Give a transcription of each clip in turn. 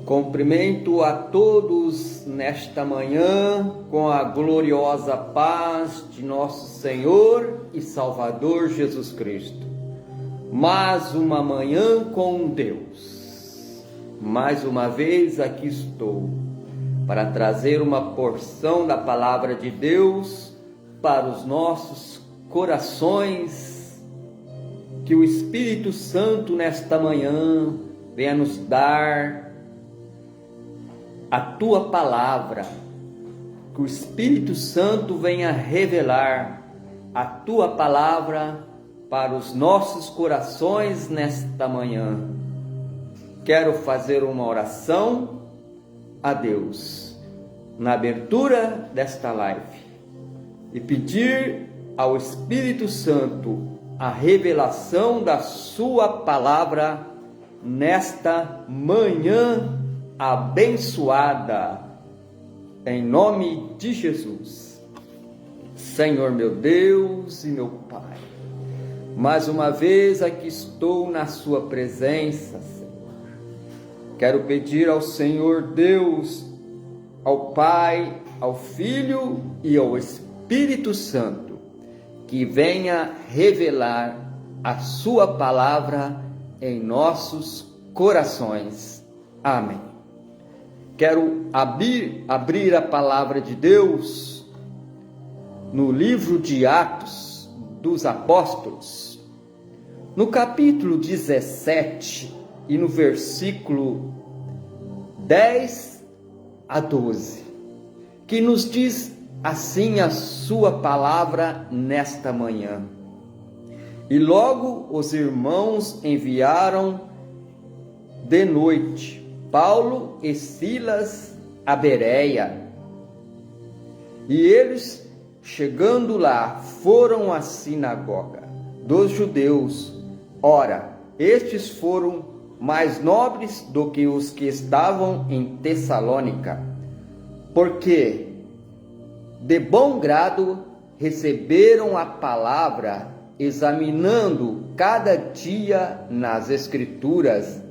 Cumprimento a todos nesta manhã com a gloriosa paz de nosso Senhor e Salvador Jesus Cristo. Mais uma manhã com Deus. Mais uma vez aqui estou para trazer uma porção da palavra de Deus para os nossos corações. Que o Espírito Santo nesta manhã venha nos dar a tua palavra, que o Espírito Santo venha revelar a tua palavra para os nossos corações nesta manhã. Quero fazer uma oração a Deus na abertura desta live e pedir ao Espírito Santo a revelação da sua palavra nesta manhã abençoada, em nome de Jesus. Senhor meu Deus e meu Pai, mais uma vez aqui estou na sua presença, Senhor. Quero pedir ao Senhor Deus, ao Pai, ao Filho e ao Espírito Santo, que venha revelar a sua palavra em nossos corações. Amém. Quero abrir a palavra de Deus no livro de Atos dos Apóstolos, no capítulo 17 e no versículo 10 a 12, que nos diz assim a sua palavra nesta manhã. E logo os irmãos enviaram de noite Paulo e Silas a Bereia. E eles, chegando lá, foram à sinagoga dos judeus. Ora, estes foram mais nobres do que os que estavam em Tessalônica, porque de bom grado receberam a palavra, examinando cada dia nas Escrituras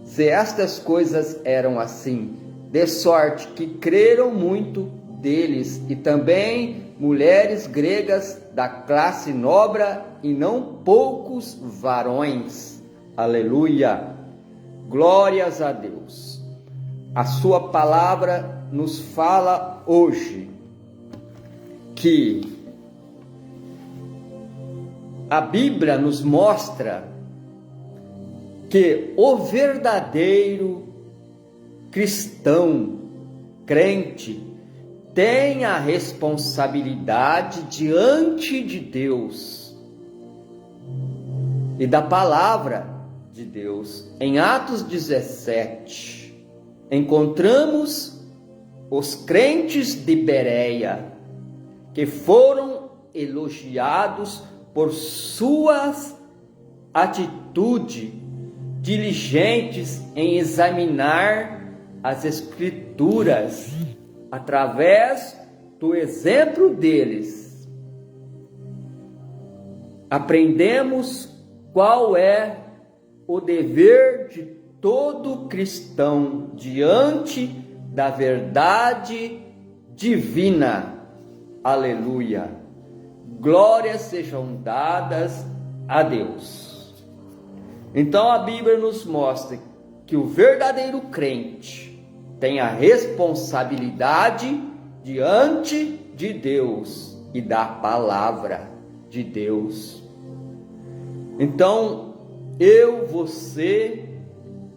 se estas coisas eram assim, de sorte que creram muito deles, e também mulheres gregas da classe nobre, e não poucos varões. Aleluia! Glórias a Deus! A sua palavra nos fala hoje que a Bíblia nos mostra que o verdadeiro cristão, crente, tem a responsabilidade diante de Deus e da palavra de Deus. Em Atos 17, encontramos os crentes de Bereia, que foram elogiados por suas atitudes diligentes em examinar as Escrituras. Através do exemplo deles, aprendemos qual é o dever de todo cristão diante da verdade divina. Aleluia! Glórias sejam dadas a Deus. Então a Bíblia nos mostra que o verdadeiro crente tem a responsabilidade diante de Deus e da palavra de Deus. Então, você,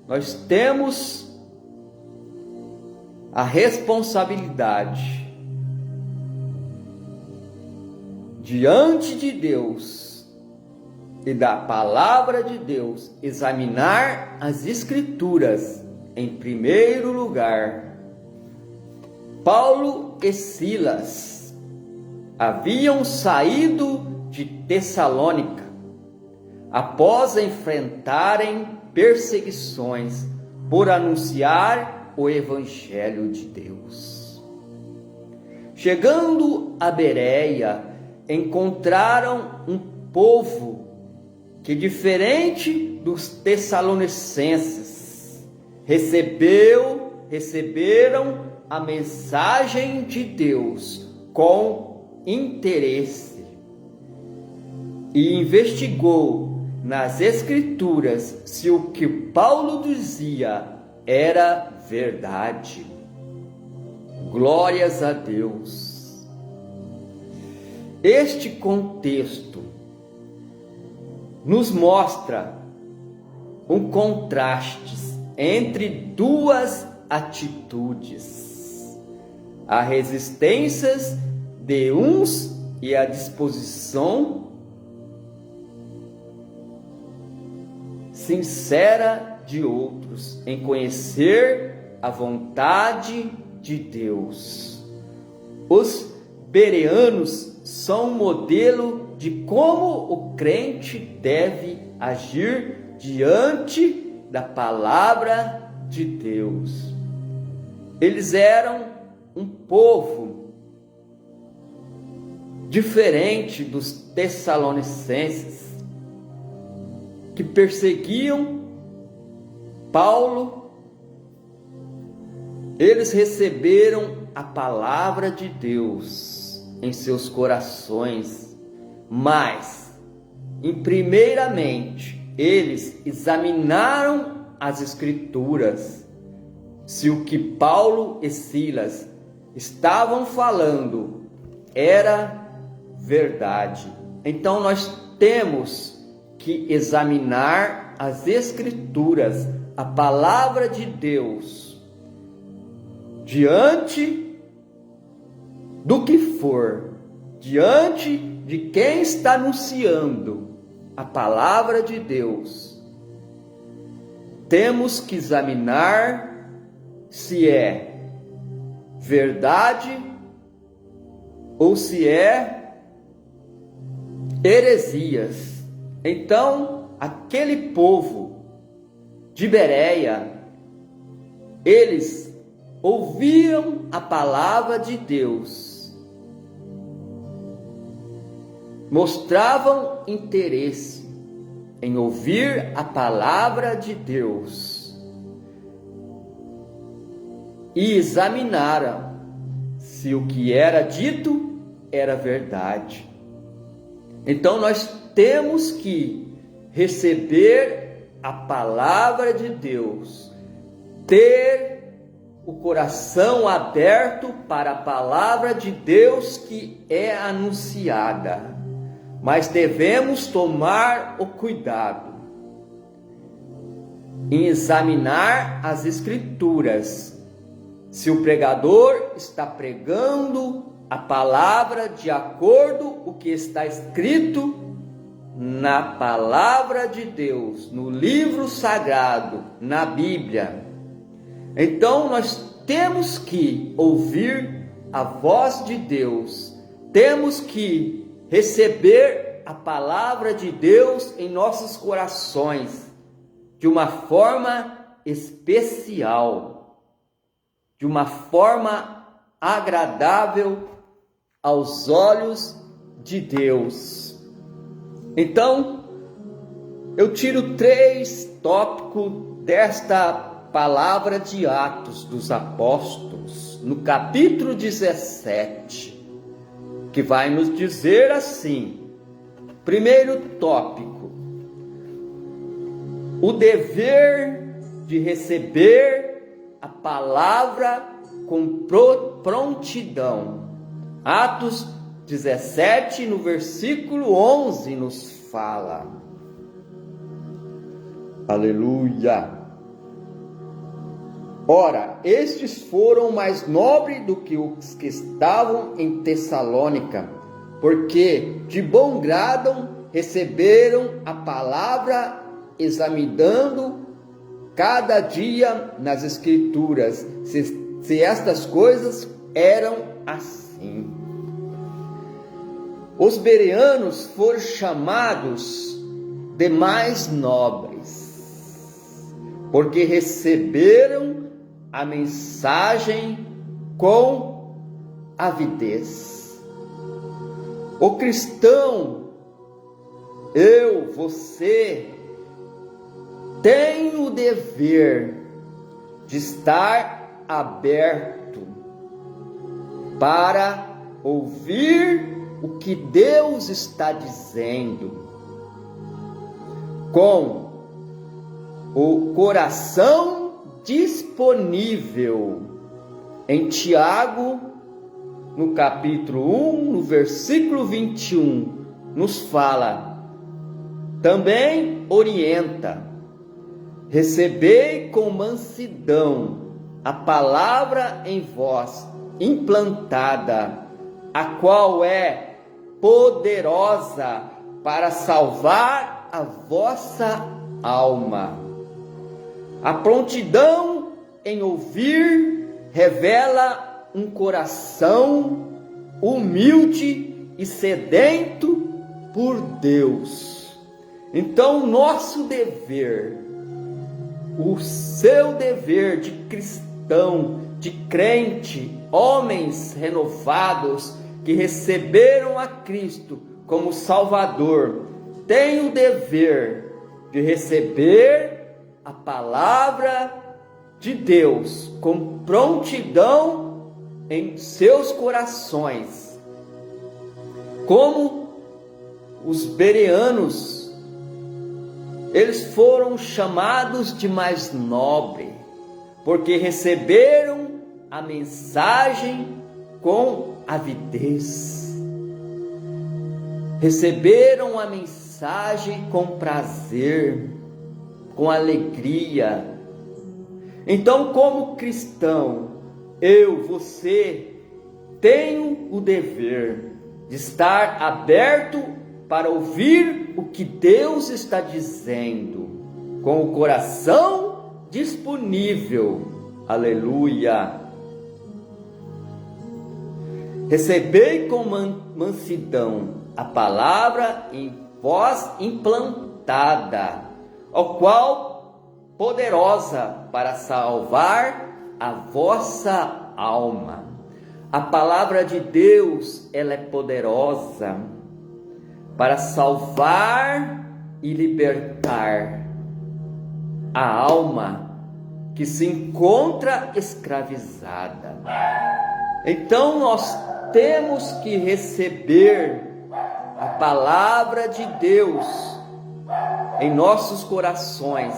nós temos a responsabilidade diante de Deus e da palavra de Deus, examinar as Escrituras em primeiro lugar. Paulo e Silas haviam saído de Tessalônica após enfrentarem perseguições por anunciar o Evangelho de Deus. Chegando a Bereia, encontraram um povo que, diferente dos tessalonicenses, receberam a mensagem de Deus com interesse e investigou nas Escrituras se o que Paulo dizia era verdade. Glórias a Deus! Este contexto nos mostra um contraste entre duas atitudes: a resistência de uns e a disposição sincera de outros em conhecer a vontade de Deus. Os bereanos são um modelo de como o crente deve agir diante da palavra de Deus. Eles eram um povo diferente dos tessalonicenses, que perseguiam Paulo. Eles receberam a palavra de Deus em seus corações, mas, primeiramente, eles examinaram as Escrituras, se o que Paulo e Silas estavam falando era verdade. Então nós temos que examinar as Escrituras, a palavra de Deus, diante do que for, diante de quem está anunciando a palavra de Deus. Temos que examinar se é verdade ou se é heresias. Então, aquele povo de Bereia, eles ouviam a palavra de Deus, mostravam interesse em ouvir a palavra de Deus e examinaram se o que era dito era verdade. Então nós temos que receber a palavra de Deus, ter o coração aberto para a palavra de Deus que é anunciada, mas devemos tomar o cuidado em examinar as Escrituras, se o pregador está pregando a palavra de acordo com o que está escrito na palavra de Deus, no livro sagrado, na Bíblia. Então nós temos que ouvir a voz de Deus, temos que receber a palavra de Deus em nossos corações de uma forma especial, de uma forma agradável aos olhos de Deus. Então, eu tiro 3 tópicos desta palavra de Atos dos Apóstolos, no capítulo 17, que vai nos dizer assim: primeiro tópico, o dever de receber a palavra com prontidão. Atos 17, no versículo 11, nos fala. Aleluia! Ora, estes foram mais nobres do que os que estavam em Tessalônica, porque de bom grado receberam a palavra, examinando cada dia nas Escrituras, se estas coisas eram assim. Os bereanos foram chamados de mais nobres, porque receberam a mensagem com avidez. O cristão, eu, você, tem o dever de estar aberto para ouvir o que Deus está dizendo, com o coração disponível. Em Tiago, no capítulo 1, no versículo 21, nos fala, também orienta: recebei com mansidão a palavra em vós implantada, a qual é poderosa para salvar a vossa alma. A prontidão em ouvir revela um coração humilde e sedento por Deus. Então, nosso dever, o seu dever de cristão, de crente, homens renovados que receberam a Cristo como Salvador, tem o dever de receber a palavra de Deus com prontidão em seus corações, como os bereanos. Eles foram chamados de mais nobre, porque receberam a mensagem com avidez, receberam a mensagem com prazer, com alegria. Então, como cristão, eu, você, tenho o dever de estar aberto para ouvir o que Deus está dizendo, com o coração disponível. Aleluia! Recebei com mansidão a palavra em vós implantada, ao qual poderosa para salvar a vossa alma. A palavra de Deus, ela é poderosa para salvar e libertar a alma que se encontra escravizada. Então nós temos que receber a palavra de Deus em nossos corações.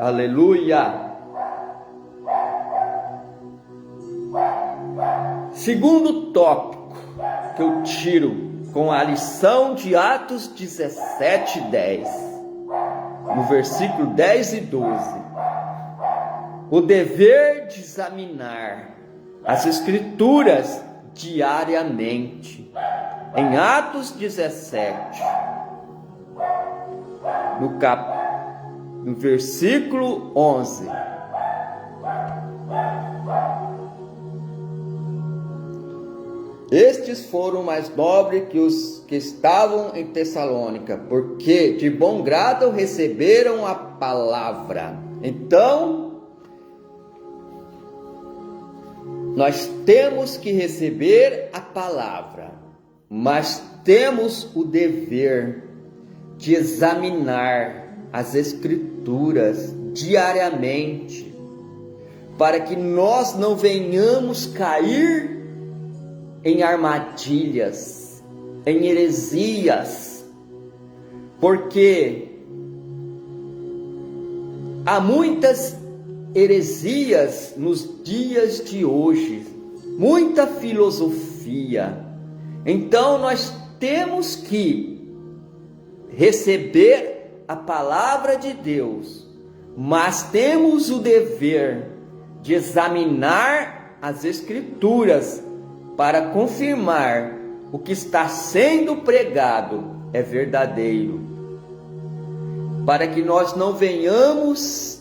Aleluia! Segundo tópico que eu tiro com a lição de Atos 17:10, no versículo 10 e 12, o dever de examinar as Escrituras diariamente. Em Atos 17, no versículo 11, estes foram mais nobres que os que estavam em Tessalônica, porque de bom grado receberam a palavra. Então, nós temos que receber a palavra, mas temos o dever de examinar as Escrituras diariamente, para que nós não venhamos cair em armadilhas, em heresias, porque há muitas heresias nos dias de hoje, muita filosofia. Então nós temos que receber a palavra de Deus, mas temos o dever de examinar as Escrituras para confirmar o que está sendo pregado é verdadeiro, para que nós não venhamos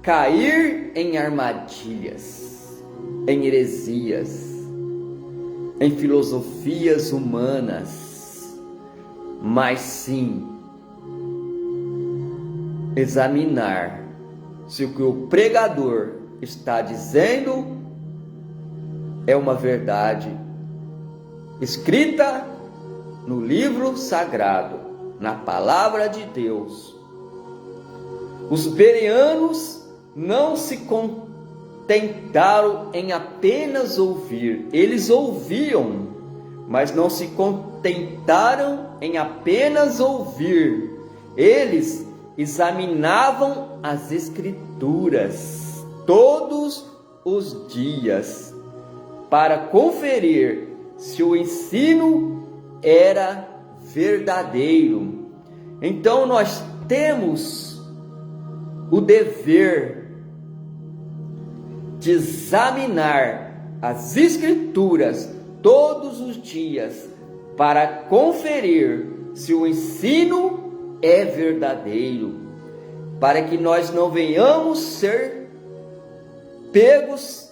cair em armadilhas, em heresias, em filosofias humanas, mas sim examinar se o que o pregador está dizendo é uma verdade escrita no livro sagrado, na palavra de Deus. Os bereanos não se contentaram em apenas ouvir. Eles ouviam, mas não se contentaram em apenas ouvir. Eles examinavam as Escrituras todos os dias para conferir se o ensino era verdadeiro. Então nós temos o dever de examinar as Escrituras todos os dias para conferir se o ensino é verdadeiro, para que nós não venhamos ser pegos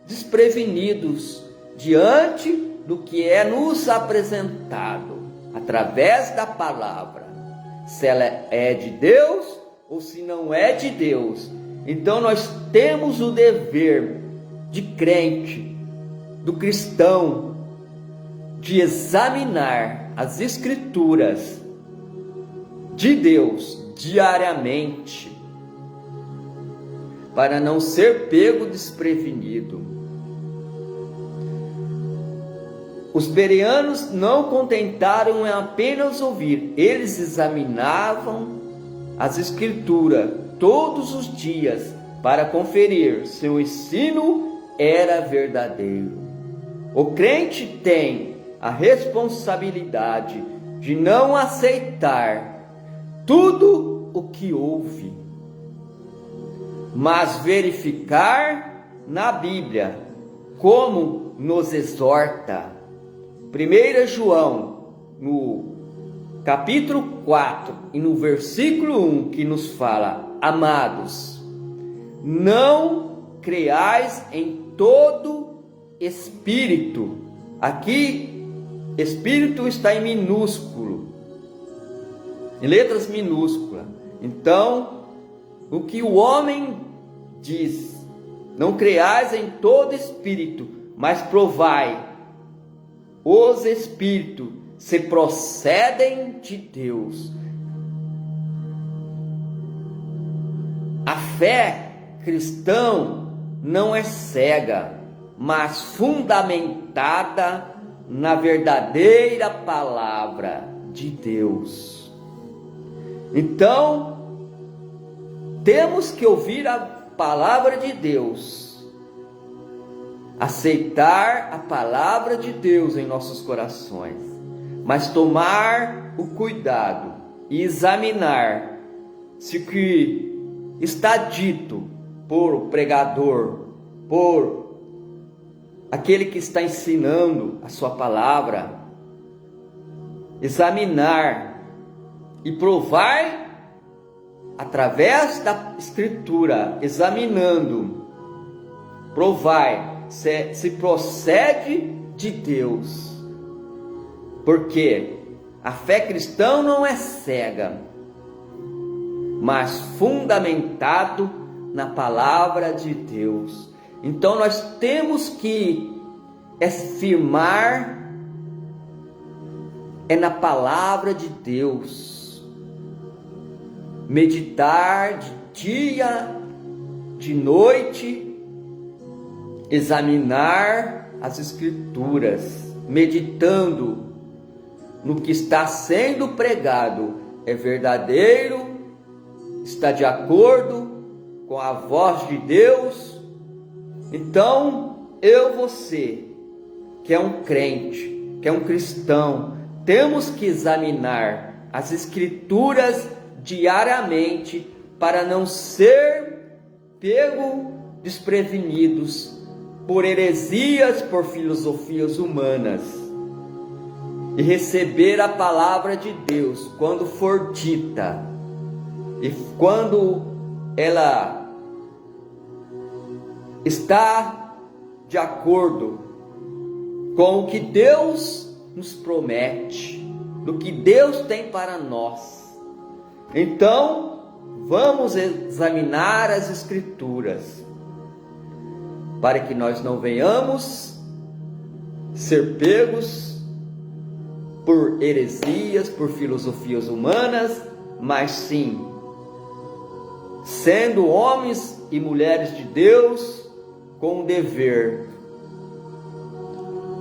desprevenidos diante do que é nos apresentado através da palavra, se ela é de Deus ou se não é de Deus. Então nós temos o dever de crente, do cristão, de examinar as Escrituras de Deus diariamente, para não ser pego desprevenido. Os bereanos não contentaram em apenas ouvir, eles examinavam as Escrituras todos os dias para conferir se o ensino era verdadeiro. O crente tem a responsabilidade de não aceitar tudo o que ouve, mas verificar na Bíblia, como nos exorta 1 João, no capítulo 4 e no versículo 1, que nos fala: amados, não creais em todo espírito. Aqui, espírito está em minúsculo, em letras minúsculas. Então, o que o homem diz: não creais em todo espírito, mas provai os espíritos se procedem de Deus. A fé cristã não é cega, mas fundamentada na verdadeira palavra de Deus. Então, temos que ouvir a palavra de Deus, aceitar a palavra de Deus em nossos corações, mas tomar o cuidado e examinar se o que está dito por o pregador, por aquele que está ensinando a sua palavra, examinar e provar através da Escritura, examinando, provai se procede de Deus, porque a fé cristã não é cega, mas fundamentado na palavra de Deus. Então nós temos que firmar na palavra de Deus, meditar de dia, de noite, examinar as Escrituras, meditando no que está sendo pregado, é verdadeiro, está de acordo com a voz de Deus. Então, você, que é um crente, que é um cristão, temos que examinar as Escrituras diariamente para não ser pego desprevenidos por heresias, por filosofias humanas, e receber a palavra de Deus quando for dita e quando ela está de acordo com o que Deus nos promete, do que Deus tem para nós. Então, vamos examinar as Escrituras, para que nós não venhamos ser pegos por heresias, por filosofias humanas, mas sim sendo homens e mulheres de Deus com o dever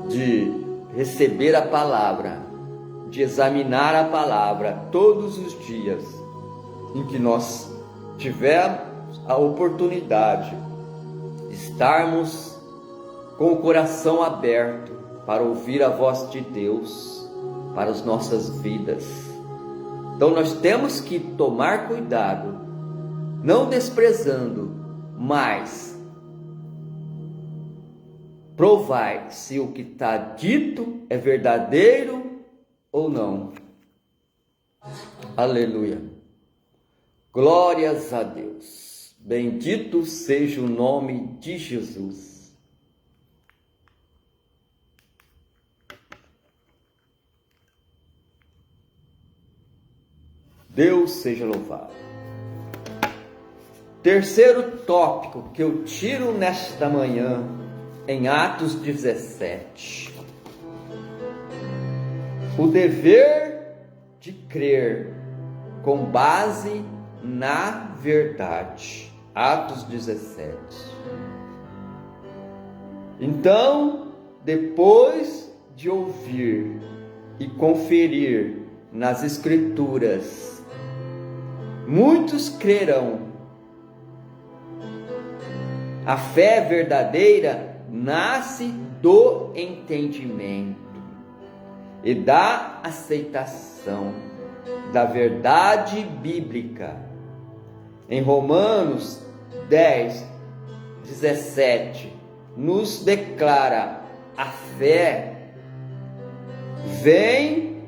de receber a palavra, de examinar a palavra todos os dias em que nós tivermos a oportunidade de estarmos com o coração aberto para ouvir a voz de Deus para as nossas vidas. Então nós temos que tomar cuidado, não desprezando, mas provai se o que está dito é verdadeiro ou não. Aleluia. Glórias a Deus. Bendito seja o nome de Jesus. Deus seja louvado. Terceiro tópico que eu tiro nesta manhã, em Atos 17. O dever de crer com base na verdade. Atos 17. Então, depois de ouvir e conferir nas Escrituras, muitos crerão. A fé verdadeira nasce do entendimento e da aceitação da verdade bíblica. Em Romanos 10, 17, nos declara: a fé vem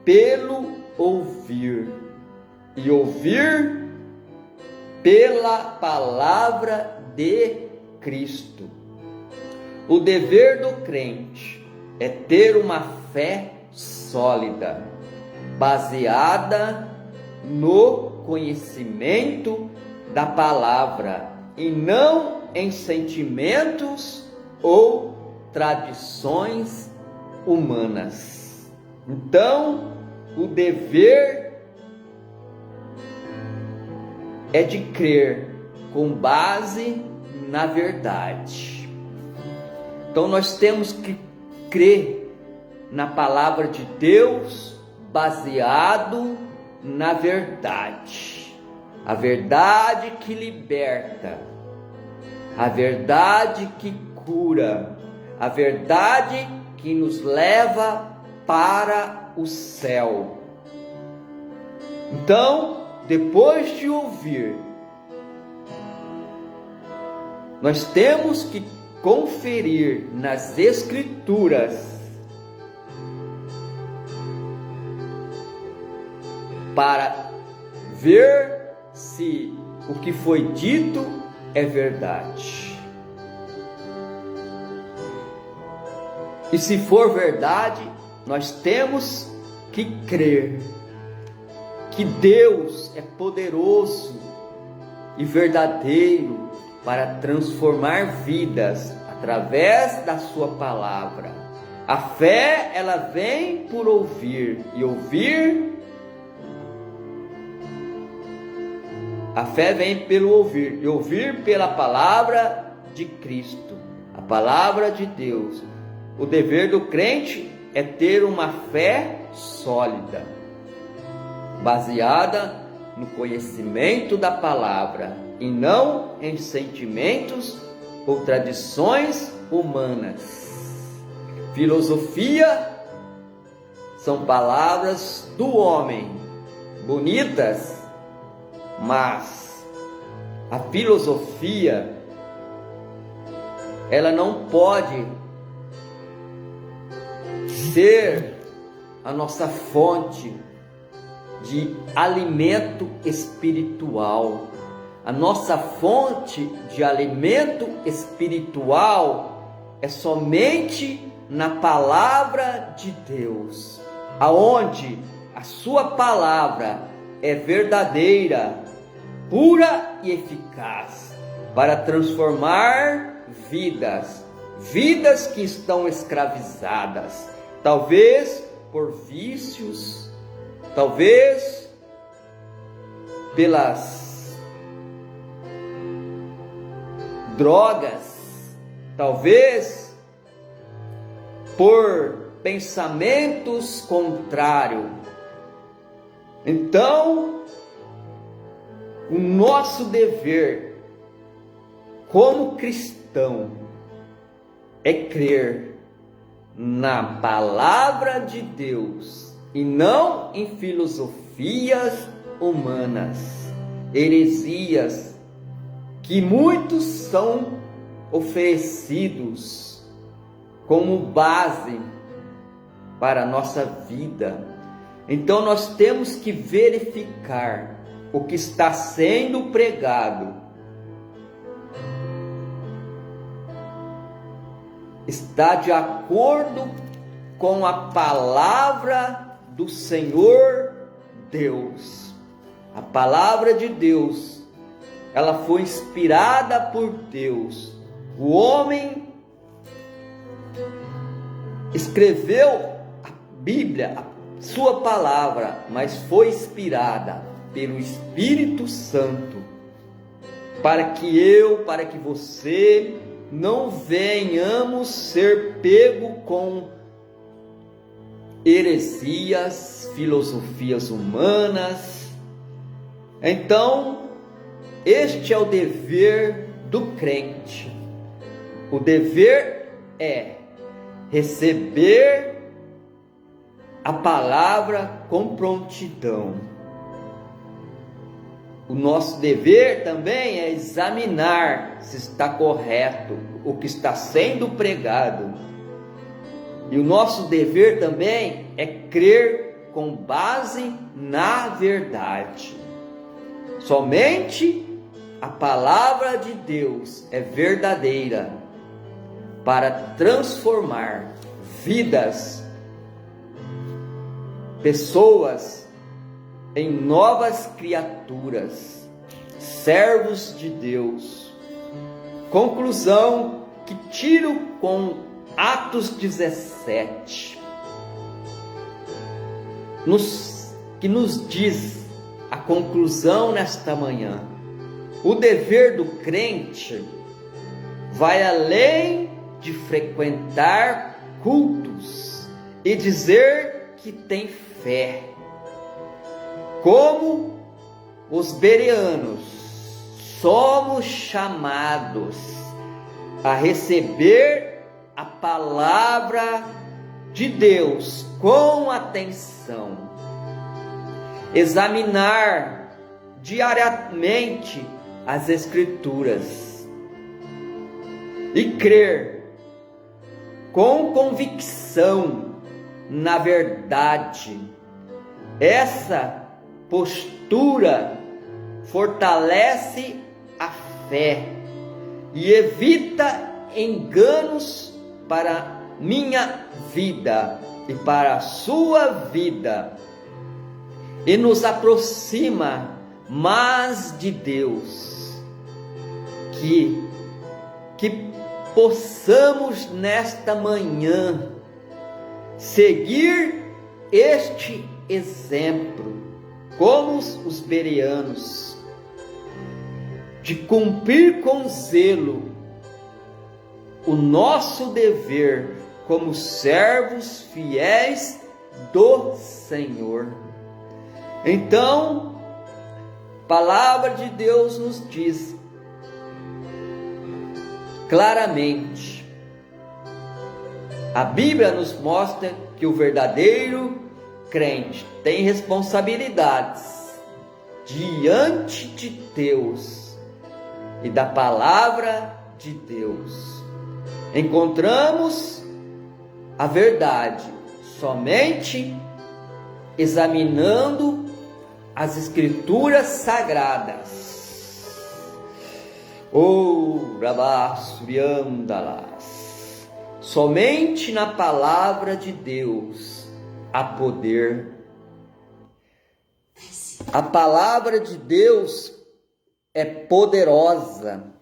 pelo ouvir, e ouvir pela palavra de Cristo. O dever do crente é ter uma fé sólida, baseada no conhecimento da palavra e não em sentimentos ou tradições humanas. Então, o dever é de crer com base na verdade. Então nós temos que crer na palavra de Deus baseado na verdade. A verdade que liberta, a verdade que cura, a verdade que nos leva para o céu. Então, depois de ouvir, nós temos que conferir nas Escrituras para ver se o que foi dito é verdade. E se for verdade, nós temos que crer que Deus é poderoso e verdadeiro para transformar vidas através da sua palavra. A fé, ela vem por ouvir, e ouvir. A fé vem pelo ouvir, e ouvir pela palavra de Cristo, a palavra de Deus. O dever do crente é ter uma fé sólida, baseada no conhecimento da palavra e não em sentimentos ou tradições humanas. Filosofia são palavras do homem, bonitas, mas a filosofia, ela não pode ser a nossa fonte de alimento espiritual. A nossa fonte de alimento espiritual é somente na palavra de Deus, aonde a sua palavra é verdadeira, pura e eficaz para transformar vidas que estão escravizadas, talvez por vícios, talvez pelas drogas, talvez por pensamentos contrários. Então, o nosso dever como cristão é crer na palavra de Deus e não em filosofias humanas, heresias que muitos são oferecidos como base para a nossa vida. Então nós temos que verificar o que está sendo pregado. Está de acordo com a palavra do Senhor Deus. A palavra de Deus, ela foi inspirada por Deus. O homem escreveu a Bíblia, a sua palavra, mas foi inspirada pelo Espírito Santo, para que você não venhamos ser pego com heresias, filosofias humanas. Então, este é o dever do crente. O dever é receber a palavra com prontidão. O nosso dever também é examinar se está correto o que está sendo pregado. E o nosso dever também é crer com base na verdade. Somente a palavra de Deus é verdadeira para transformar vidas, pessoas em novas criaturas, servos de Deus. Conclusão que tiro com Atos 17, que nos diz a conclusão nesta manhã. O dever do crente vai além de frequentar cultos e dizer que tem fé. Como os bereanos, somos chamados a receber a palavra de Deus com atenção, examinar diariamente as Escrituras e crer com convicção na verdade. Essa postura fortalece a fé e evita enganos para minha vida e para a sua vida, e nos aproxima mais de Deus. Que possamos nesta manhã seguir este exemplo, como os bereanos, de cumprir com zelo o nosso dever como servos fiéis do Senhor. Então, a palavra de Deus nos diz claramente, a Bíblia nos mostra que o verdadeiro crente tem responsabilidades diante de Deus e da palavra de Deus. Encontramos a verdade somente examinando as Escrituras sagradas. Somente na palavra de Deus há poder. A palavra de Deus é poderosa,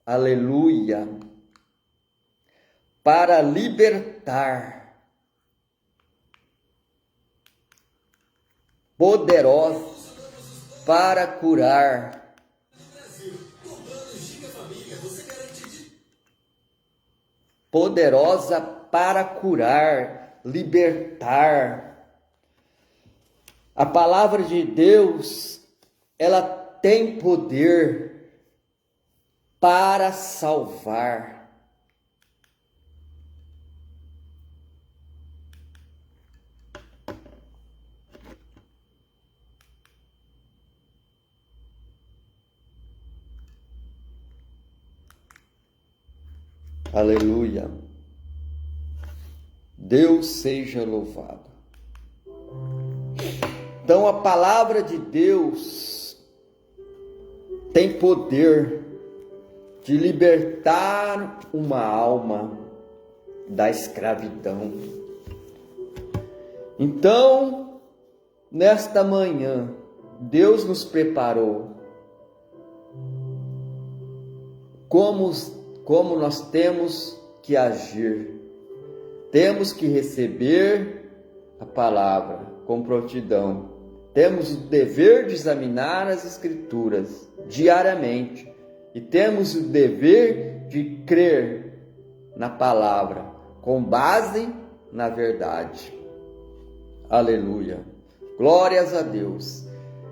aleluia, para libertar, poderosa para curar, poderosa para curar, libertar. A palavra de Deus, ela tem poder para salvar. Aleluia. Deus seja louvado. Então a palavra de Deus tem poder de libertar uma alma da escravidão. Então, nesta manhã, Deus nos preparou como nós temos que agir. Temos que receber a palavra com prontidão. Temos o dever de examinar as Escrituras diariamente. E temos o dever de crer na palavra, com base na verdade. Aleluia. Glórias a Deus.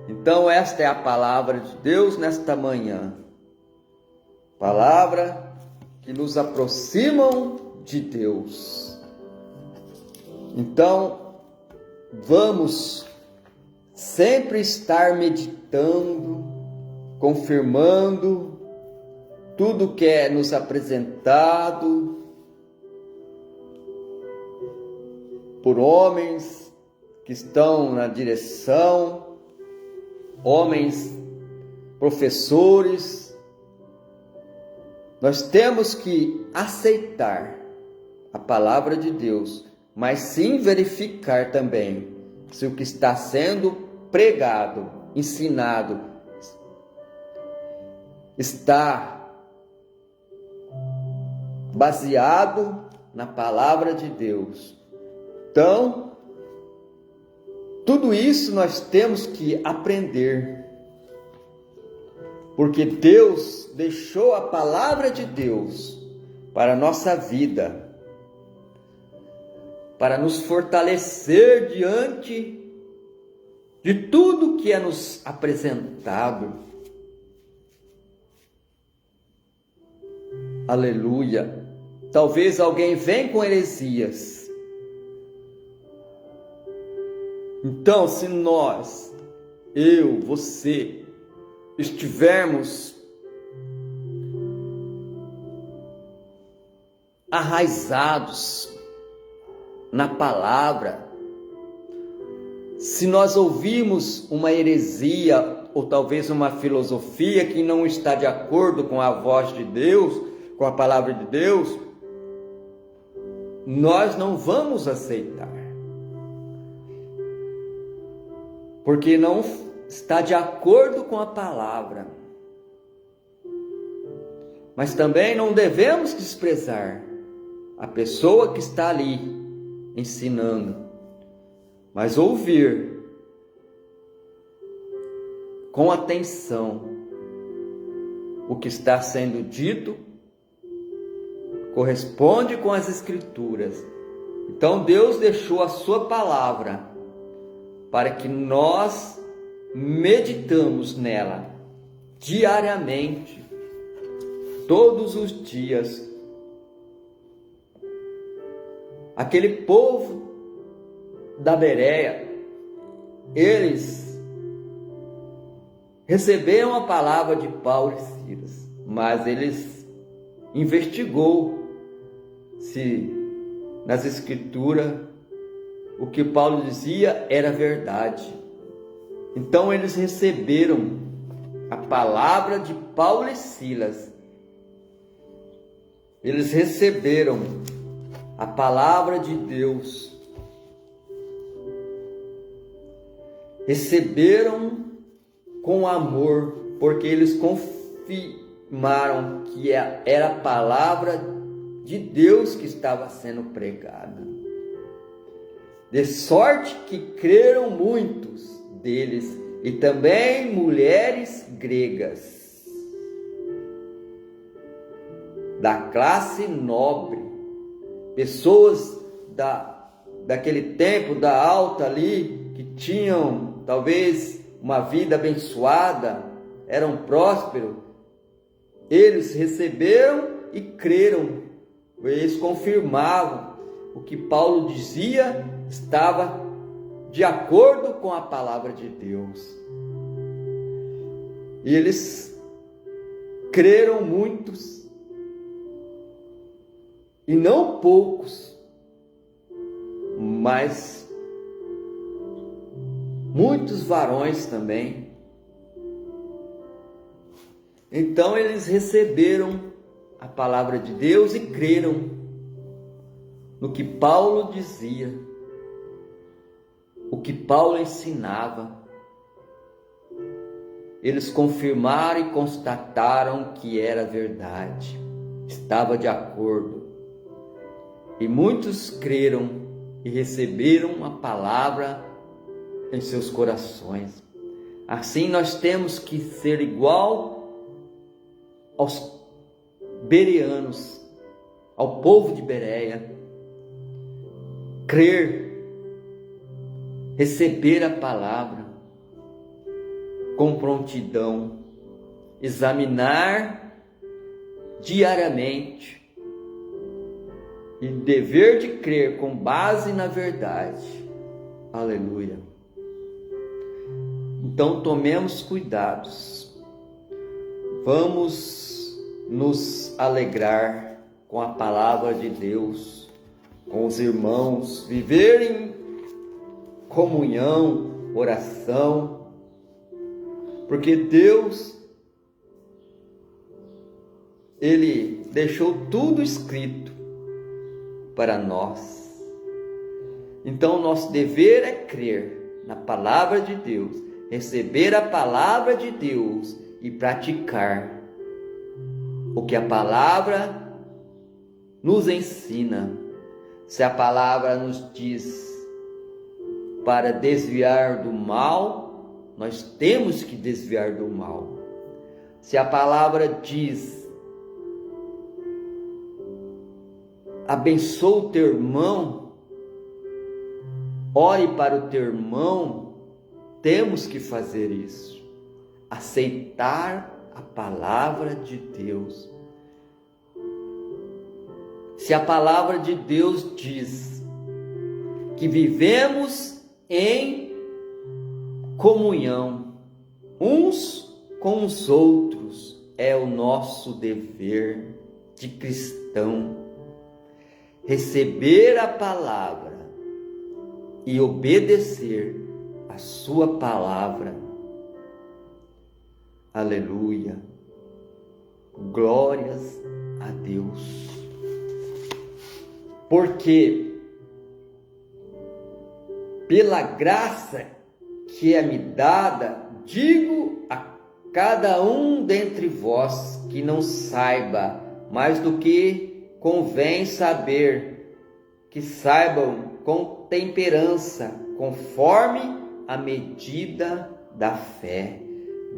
Então esta é a palavra de Deus nesta manhã. Palavra que nos aproximam de Deus. Então, vamos sempre estar meditando, confirmando tudo que é nos apresentado por homens que estão na direção, homens professores. Nós temos que aceitar a palavra de Deus, mas sim verificar também se o que está sendo pregado, ensinado, está baseado na palavra de Deus. Então, tudo isso nós temos que aprender, porque Deus deixou a palavra de Deus para a nossa vida, para nos fortalecer diante de tudo que é nos apresentado. Aleluia. Talvez alguém venha com heresias. Então, se nós, eu, você, estivermos arraizados na palavra, se nós ouvirmos uma heresia ou talvez uma filosofia que não está de acordo com a voz de Deus, com a palavra de Deus, nós não vamos aceitar, porque não está de acordo com a palavra. Mas também não devemos desprezar a pessoa que está ali ensinando, mas ouvir com atenção o que está sendo dito, corresponde com as Escrituras. Então Deus deixou a sua palavra para que nós meditamos nela diariamente, todos os dias. Aquele povo da Bereia, eles receberam a palavra de Paulo e Silas, mas eles investigou se nas Escrituras o que Paulo dizia era verdade. Então eles receberam a palavra de Paulo e Silas. Eles receberam a palavra de Deus. Receberam com amor, porque eles confirmaram que era a palavra de Deus que estava sendo pregada. De sorte que creram muitos deles, e também mulheres gregas da classe nobre, pessoas daquele tempo, da alta ali, que tinham talvez uma vida abençoada, eram prósperos, eles receberam e creram, eles confirmavam o que Paulo dizia, estava de acordo com a palavra de Deus. E eles creram muitos, e não poucos, mas muitos varões também. Então eles receberam a palavra de Deus e creram no que Paulo dizia, o que Paulo ensinava. Eles confirmaram e constataram que era verdade, estava de acordo. E muitos creram e receberam a palavra em seus corações. Assim nós temos que ser igual aos bereanos, ao povo de Bereia, crer, receber a palavra com prontidão, examinar diariamente e dever de crer com base na verdade. Aleluia. Então tomemos cuidados, vamos nos alegrar com a palavra de Deus, com os irmãos, viver em comunhão, oração, porque Deus, Ele deixou tudo escrito para nós. Então nosso dever é crer na palavra de Deus, receber a palavra de Deus e praticar o que a palavra nos ensina. Se a palavra nos diz para desviar do mal, nós temos que desviar do mal. Se a palavra diz abençoa o teu irmão, ore para o teu irmão, temos que fazer isso. Aceitar a palavra de Deus. Se a palavra de Deus diz que vivemos em comunhão uns com os outros, é o nosso dever de cristão receber a palavra e obedecer a sua palavra. Aleluia. Glórias a Deus. Porque pela graça que é me dada, digo a cada um dentre vós que não saiba mais do que convém saber, que saibam com temperança, conforme a medida da fé.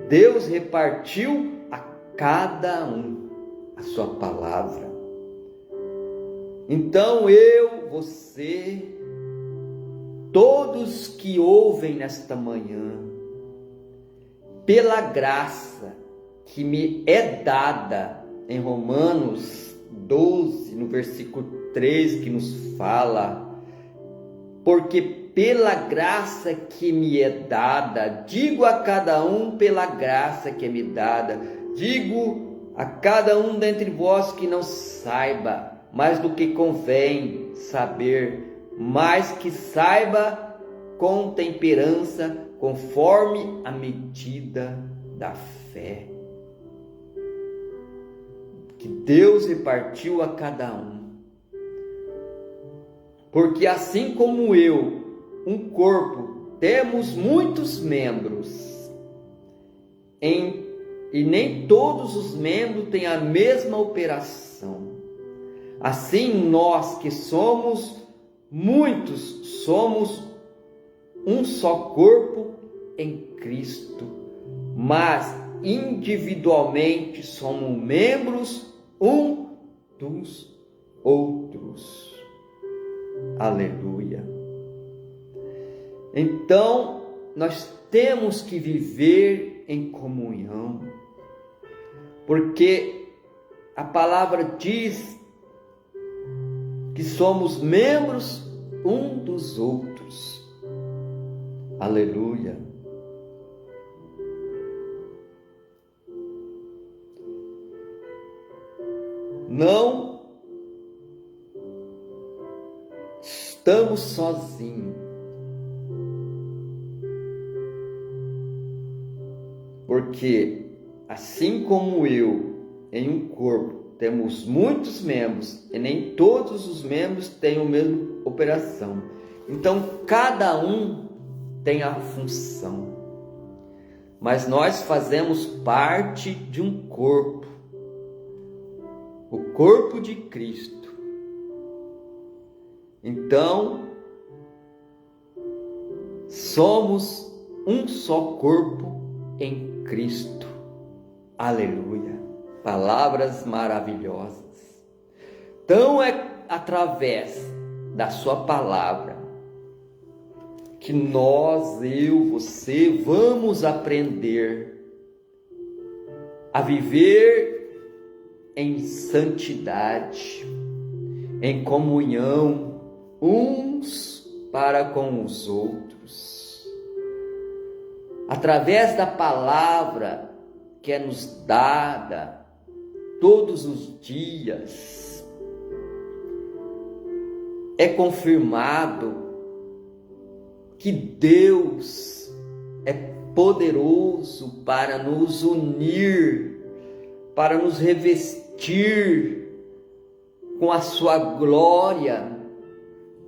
Deus repartiu a cada um a sua palavra. Então eu, você, todos que ouvem nesta manhã, pela graça que me é dada, em Romanos 12, no versículo 3, que nos fala, porque pela graça que me é dada, digo a cada um pela graça que é me dada, digo a cada um dentre vós que não saiba mais do que convém saber, mas que saiba com temperança, conforme a medida da fé que Deus repartiu a cada um. Porque assim como eu, um corpo, temos muitos membros, e nem todos os membros têm a mesma operação. Assim nós que somos muitos, somos um só corpo em Cristo, mas individualmente somos membros um dos outros. Aleluia. Então, nós temos que viver em comunhão, porque a palavra diz que somos membros um dos outros. Aleluia. Não estamos sozinhos, porque assim como eu, em um corpo, temos muitos membros e nem todos os membros têm a mesma operação. Então, cada um tem a função, mas nós fazemos parte de um corpo, o corpo de Cristo. Então, somos um só corpo em Cristo. Aleluia. Palavras maravilhosas. Então é através da sua palavra que nós, eu, você, vamos aprender a viver em santidade, em comunhão uns para com os outros. Através da palavra que é nos dada todos os dias, é confirmado que Deus é poderoso para nos unir, para nos revestir com a sua glória,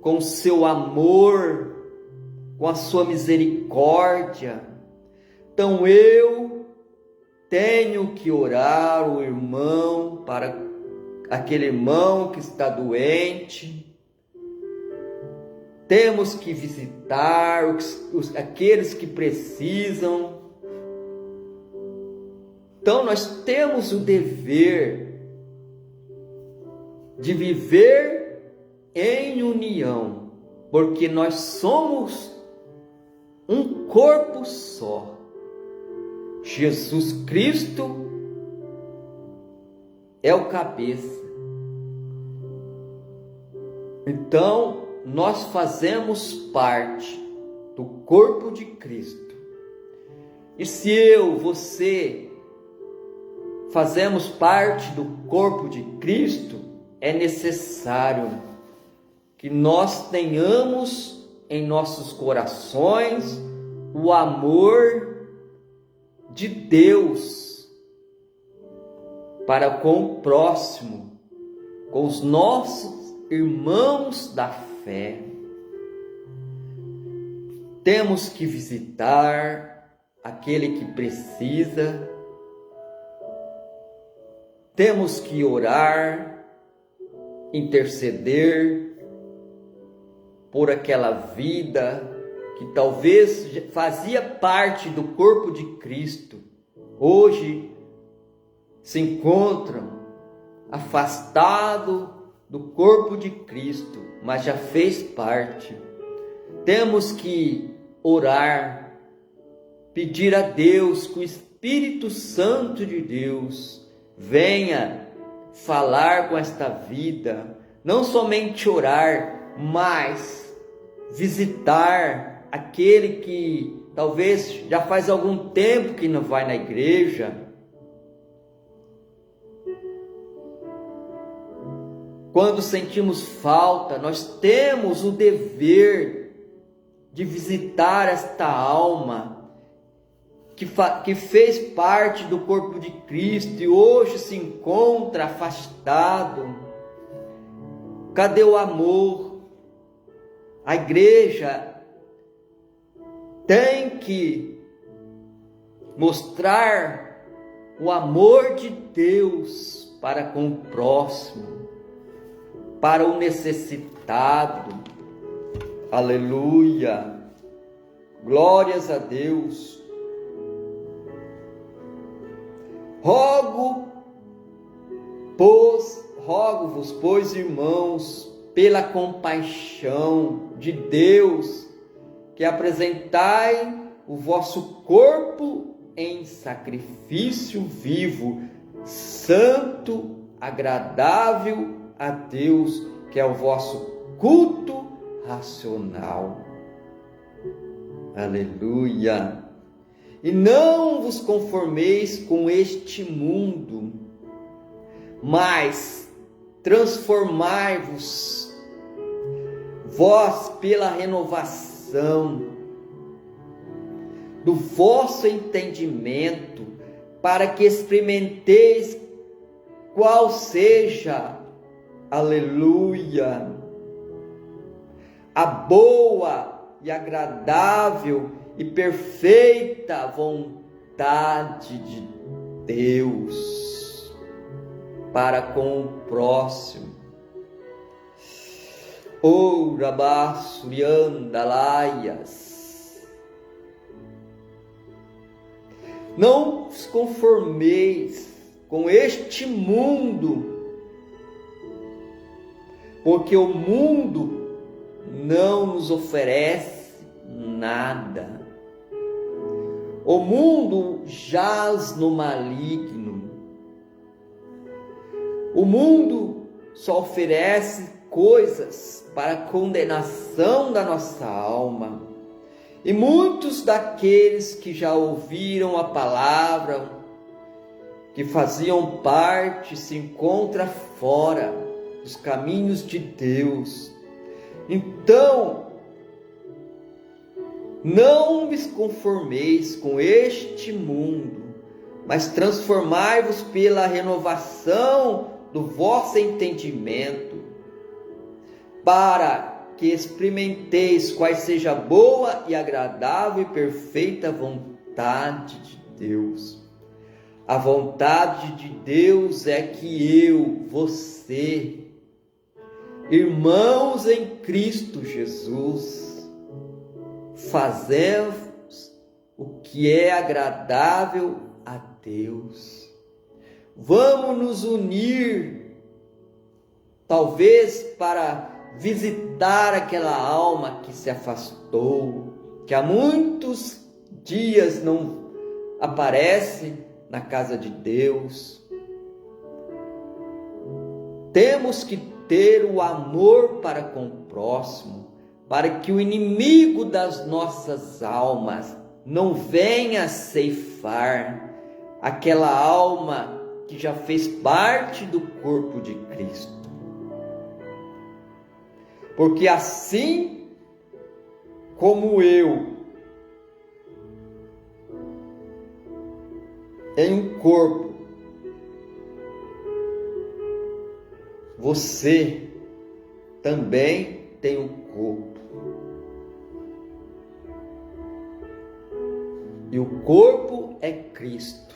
com o seu amor, com a sua misericórdia. Então eu tenho que orar o irmão, para aquele irmão que está doente. Temos que visitar aqueles que precisam. Então nós temos o dever de viver em união, porque nós somos um corpo só. Jesus Cristo é o cabeça. Então, nós fazemos parte do corpo de Cristo. E se eu, você, fazemos parte do corpo de Cristo, é necessário que nós tenhamos em nossos corações o amor de Deus para com o próximo, com os nossos irmãos da fé. Temos que visitar aquele que precisa, temos que orar, interceder por aquela vida que talvez fazia parte do corpo de Cristo, hoje se encontram afastado do corpo de Cristo, mas já fez parte. Temos que orar, pedir a Deus que o Espírito Santo de Deus venha falar com esta vida, não somente orar, mas visitar aquele que talvez já faz algum tempo que não vai na igreja. Quando sentimos falta, nós temos o dever de visitar esta alma que fez parte do corpo de Cristo e hoje se encontra afastado. Cadê o amor? A igreja tem que mostrar o amor de Deus para com o próximo, para o necessitado. Aleluia! Glórias a Deus! Rogo-vos, pois, irmãos, pela compaixão de Deus, que apresentai o vosso corpo em sacrifício vivo, santo, agradável a Deus, que é o vosso culto racional. Aleluia! E não vos conformeis com este mundo, mas transformai-vos vós pela renovação do vosso entendimento, para que experimenteis qual seja, aleluia, a boa e agradável e perfeita vontade de Deus para com o próximo. Oh, Rabassuriandalaias. Não vos conformeis com este mundo, porque o mundo não nos oferece nada. O mundo jaz no maligno. O mundo só oferece coisas para a condenação da nossa alma. E muitos daqueles que já ouviram a palavra, que faziam parte, se encontram fora dos caminhos de Deus. Então, não vos conformeis com este mundo, mas transformai-vos pela renovação do vosso entendimento, para que experimenteis qual seja a boa e agradável e perfeita vontade de Deus. A vontade de Deus é que eu, você, irmãos em Cristo Jesus, fazemos o que é agradável a Deus. Vamos nos unir, talvez para visitar aquela alma que se afastou, que há muitos dias não aparece na casa de Deus. Temos que ter o amor para com o próximo, para que o inimigo das nossas almas não venha ceifar aquela alma que já fez parte do corpo de Cristo. Porque assim como eu, em um corpo, você também tem um corpo. E o corpo é Cristo.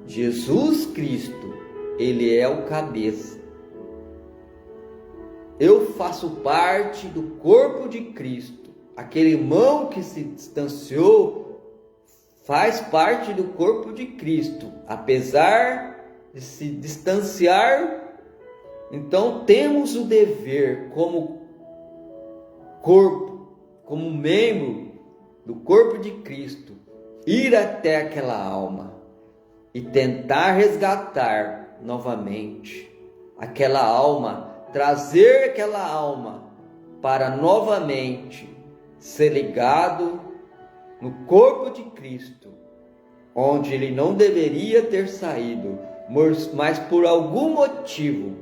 Jesus Cristo, Ele é o cabeça. Eu faço parte do corpo de Cristo. Aquele irmão que se distanciou faz parte do corpo de Cristo. Apesar de se distanciar, então temos o dever como corpo, como membro do corpo de Cristo, ir até aquela alma e tentar resgatar novamente aquela alma, trazer aquela alma para novamente ser ligado no corpo de Cristo, onde ele não deveria ter saído, mas por algum motivo,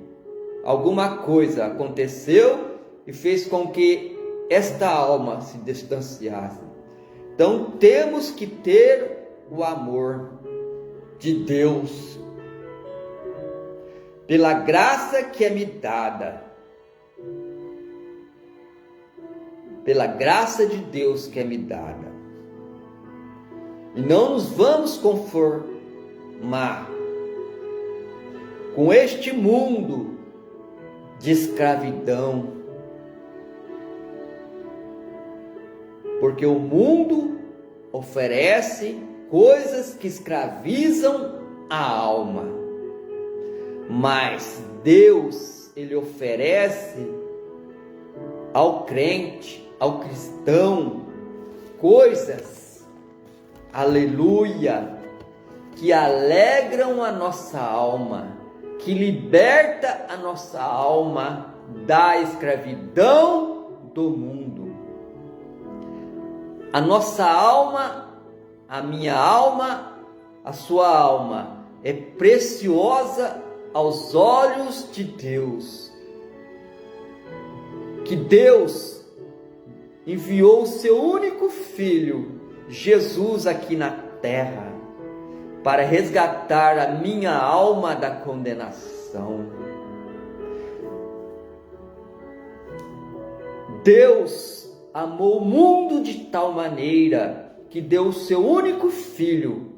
alguma coisa aconteceu e fez com que esta alma se distanciasse. Então temos que ter o amor de Deus, pela graça que é me dada, pela graça de Deus que é me dada. E não nos vamos conformar com este mundo de escravidão, porque o mundo oferece coisas que escravizam a alma. Mas Deus ele oferece ao crente, ao cristão, coisas, aleluia, que alegram a nossa alma, que liberta a nossa alma da escravidão do mundo. A nossa alma, a minha alma, a sua alma é preciosa aos olhos de Deus. Que Deus enviou o seu único filho, Jesus, aqui na terra, para resgatar a minha alma da condenação. Deus amou o mundo de tal maneira que deu o seu único filho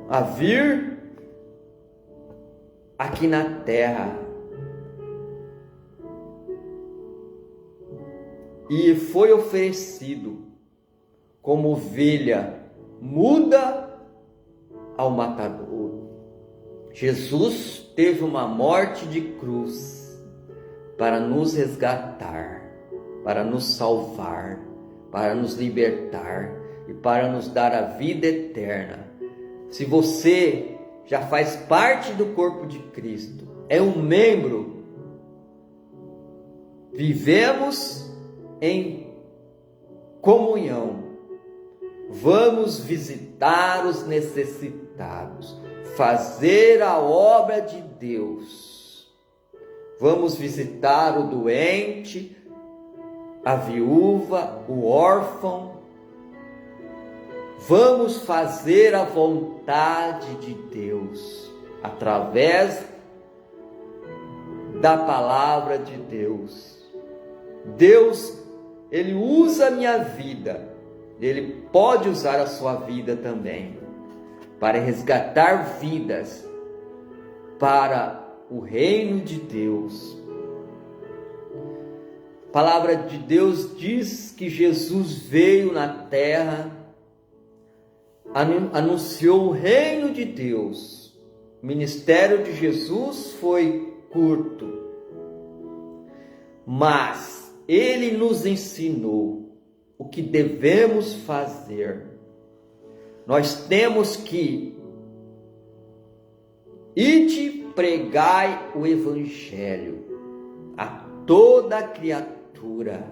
a vir aqui na terra. E foi oferecido como ovelha muda ao matador. Jesus teve uma morte de cruz para nos resgatar, para nos salvar, para nos libertar e para nos dar a vida eterna. Se você já faz parte do corpo de Cristo, é um membro, vivemos em comunhão, vamos visitar os necessitados, fazer a obra de Deus, vamos visitar o doente, a viúva, o órfão, vamos fazer a vontade de Deus, através da palavra de Deus. Deus, Ele usa a minha vida, Ele pode usar a sua vida também, para resgatar vidas para o reino de Deus. A palavra de Deus diz que Jesus veio na terra, anunciou o reino de Deus. O ministério de Jesus foi curto, mas Ele nos ensinou o que devemos fazer. Nós temos que ide pregai o evangelho a toda criatura,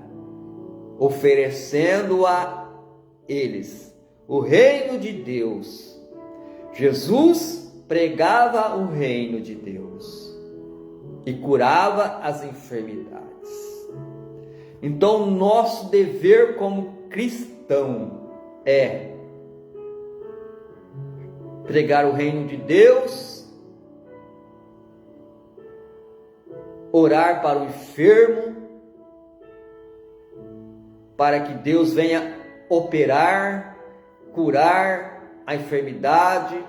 oferecendo a eles o reino de Deus. Jesus pregava o reino de Deus e curava as enfermidades. Então, nosso dever como cristão é pregar o reino de Deus, orar para o enfermo, para que Deus venha operar, curar a enfermidade,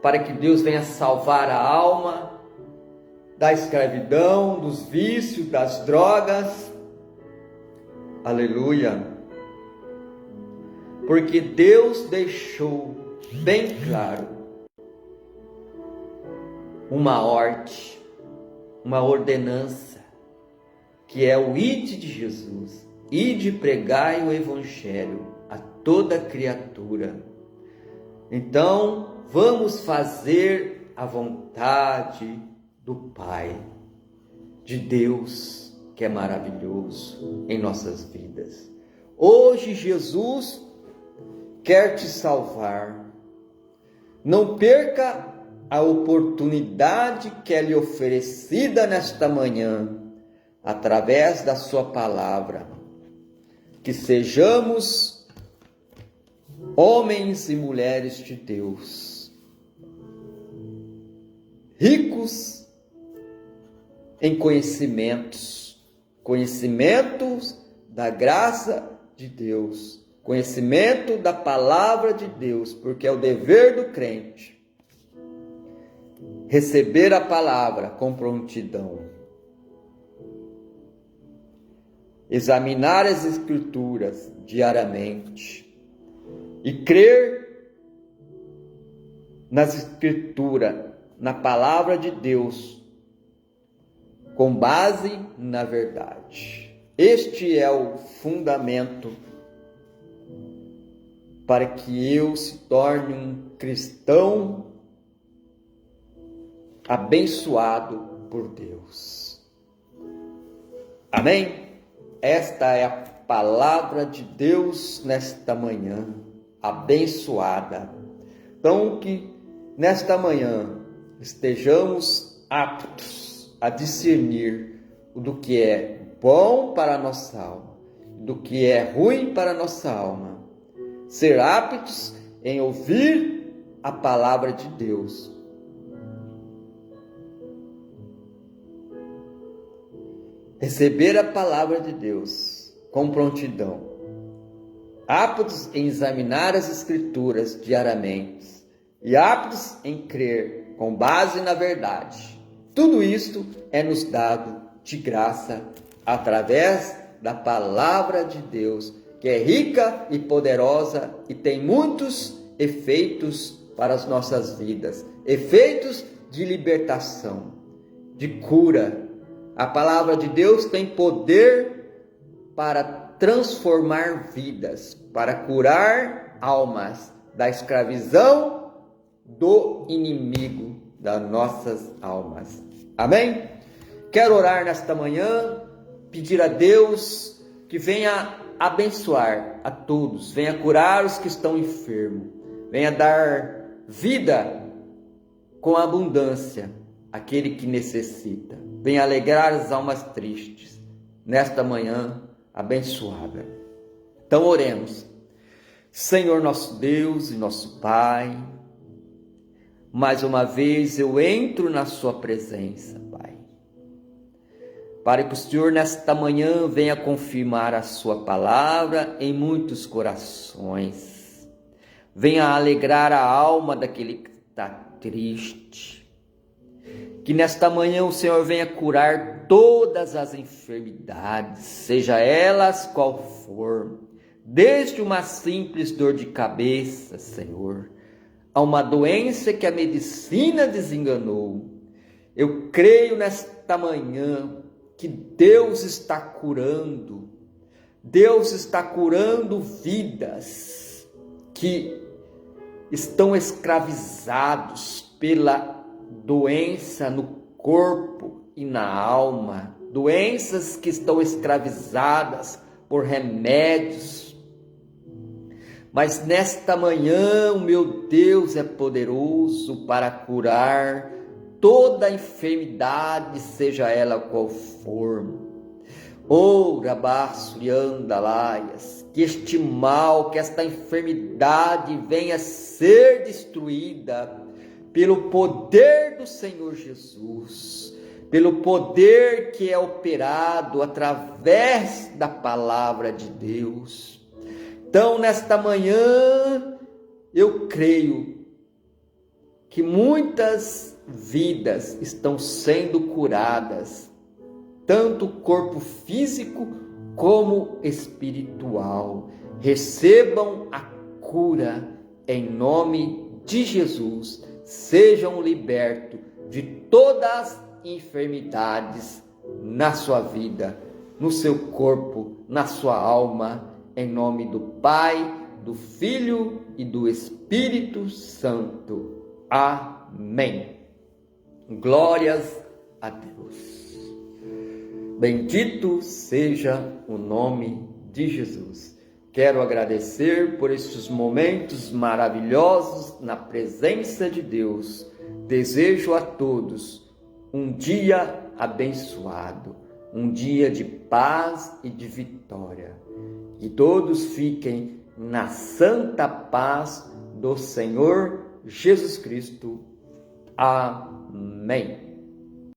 para que Deus venha salvar a alma da escravidão, dos vícios, das drogas. Aleluia! Porque Deus deixou bem claro uma ordem, uma ordenança, que é o ide de Jesus. Ide pregai o evangelho a toda criatura. Então, vamos fazer a vontade do Pai, de Deus, que é maravilhoso em nossas vidas. Hoje Jesus quer te salvar. Não perca a oportunidade que é lhe oferecida nesta manhã, através da sua palavra. Que sejamos homens e mulheres de Deus, ricos em conhecimentos da graça de Deus, conhecimento da palavra de Deus, porque é o dever do crente receber a palavra com prontidão, examinar as Escrituras diariamente e crer nas Escrituras na palavra de Deus, com base na verdade. Este é o fundamento para que eu se torne um cristão abençoado por Deus. Amém? Esta é a palavra de Deus nesta manhã, abençoada. Então, que nesta manhã estejamos aptos a discernir do que é bom para a nossa alma, do que é ruim para a nossa alma. Ser aptos em ouvir a palavra de Deus. Receber a palavra de Deus com prontidão. Aptos em examinar as Escrituras diariamente. E aptos em crer com base na verdade. Tudo isto é nos dado de graça através da palavra de Deus, que é rica e poderosa e tem muitos efeitos para as nossas vidas. Efeitos de libertação, de cura. A palavra de Deus tem poder para transformar vidas, para curar almas da escravidão do inimigo das nossas almas. Amém? Quero orar nesta manhã, pedir a Deus que venha abençoar a todos, venha curar os que estão enfermos, venha dar vida com abundância àquele que necessita, venha alegrar as almas tristes nesta manhã abençoada. Então oremos. Senhor nosso Deus e nosso Pai, mais uma vez eu entro na sua presença, Pai, para que o Senhor nesta manhã venha confirmar a sua palavra em muitos corações, venha alegrar a alma daquele que está triste, que nesta manhã o Senhor venha curar todas as enfermidades, seja elas qual for, desde uma simples dor de cabeça, Senhor, a uma doença que a medicina desenganou. Eu creio nesta manhã que Deus está curando. Deus está curando vidas que estão escravizados pela doença no corpo e na alma. Doenças que estão escravizadas por remédios. Mas nesta manhã o meu Deus é poderoso para curar toda enfermidade, seja ela qual for. Rabaçuriandalaias, que este mal, que esta enfermidade venha ser destruída pelo poder do Senhor Jesus, pelo poder que é operado através da palavra de Deus. Então, nesta manhã, eu creio que muitas vidas estão sendo curadas, tanto o corpo físico como espiritual. Recebam a cura em nome de Jesus. Sejam libertos de todas as enfermidades na sua vida, no seu corpo, na sua alma. Em nome do Pai, do Filho e do Espírito Santo. Amém. Glórias a Deus. Bendito seja o nome de Jesus. Quero agradecer por estes momentos maravilhosos na presença de Deus. Desejo a todos um dia abençoado, um dia de paz e de vitória. Que todos fiquem na santa paz do Senhor Jesus Cristo. Amém.